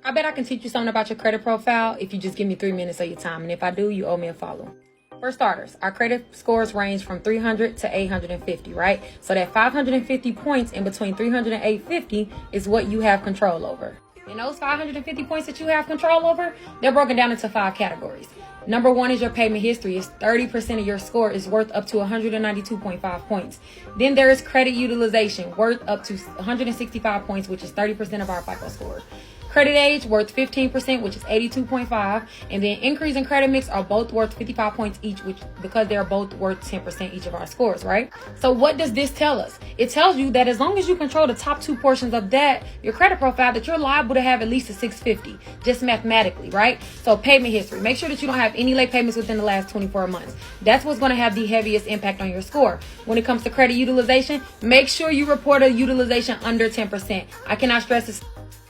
I bet I can teach you something about your credit profile if you just give me 3 minutes of your time. And if I do, you owe me a follow. For starters, our credit scores range from 300 to 850, right? So that 550 points in between 300 and 850 is what you have control over. And those 550 points that you have control over, they're broken down into 5 categories. Number 1 is your payment history. It's 30% of your score is worth up to 192.5 points. Then there is credit utilization, worth up to 165 points, which is 30% of our FICO score. Credit age worth 15%, which is 82.5, and then increase in credit mix are both worth 55 points each, which because they're both worth 10% each of our scores, right? So what does this tell us? It tells you that as long as you control the top 2 portions of that, your credit profile, that you're liable to have at least a 650, just mathematically, right? So payment history, make sure that you don't have any late payments within the last 24 months. That's what's going to have the heaviest impact on your score. When it comes to credit utilization, make sure you report a utilization under 10%. I cannot stress this.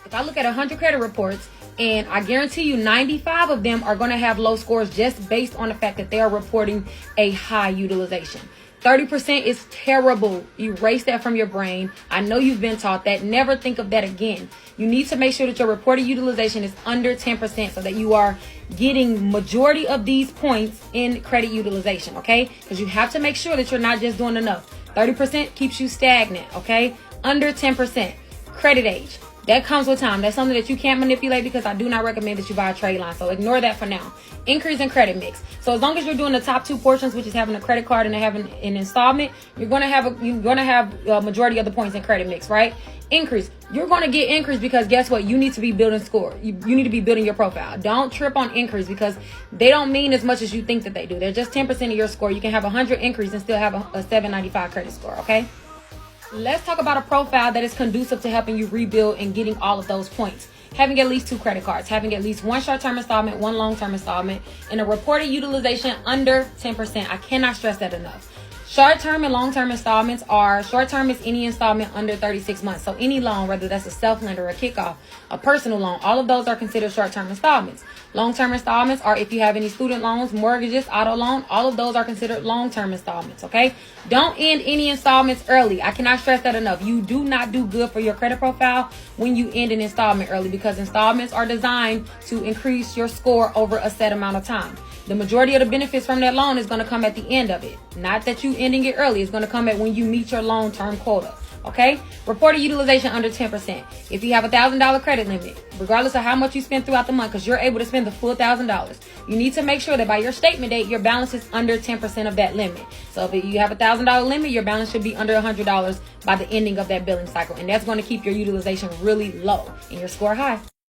If I look at 100 credit reports, and I guarantee you 95 of them are going to have low scores just based on the fact that they are reporting a high utilization. 30% is terrible. Erase that from your brain. I know you've been taught that. Never think of that again. You need to make sure that your reported utilization is under 10% so that you are getting majority of these points in credit utilization, okay? Because you have to make sure that you're not just doing enough. 30% keeps you stagnant, okay? Under 10%. Credit age. That comes with time. That's something that you can't manipulate because I do not recommend that you buy a trade line. So ignore that for now. Increase in credit mix. So as long as you're doing the top 2 portions, which is having a credit card and having an installment, you're gonna have a majority of the points in credit mix, right? Increase. You're gonna get increase because guess what? You need to be building score. You need to be building your profile. Don't trip on increase because they don't mean as much as you think that they do. They're just 10% of your score. You can have 100 increase and still have a 795 credit score. Okay. Let's talk about a profile that is conducive to helping you rebuild and getting all of those points. Having at least 2 credit cards, having at least 1 short-term installment, 1 long-term installment, and a reported utilization under 10%. I cannot stress that enough. Short-term and long-term installments are, short-term is any installment under 36 months. So any loan, whether that's a self-lend or a kickoff, a personal loan, all of those are considered short-term installments. Long-term installments are if you have any student loans, mortgages, auto loan, all of those are considered long-term installments, okay? Don't end any installments early. I cannot stress that enough. You do not do good for your credit profile when you end an installment early because installments are designed to increase your score over a set amount of time. The majority of the benefits from that loan is going to come at the end of it. Not that you ending it early. It's going to come at when you meet your loan term quota. Okay? Reported utilization under 10%. If you have a $1,000 credit limit, regardless of how much you spend throughout the month, because you're able to spend the full $1,000, you need to make sure that by your statement date, your balance is under 10% of that limit. So if you have a $1,000 limit, your balance should be under $100 by the ending of that billing cycle. And that's going to keep your utilization really low and your score high.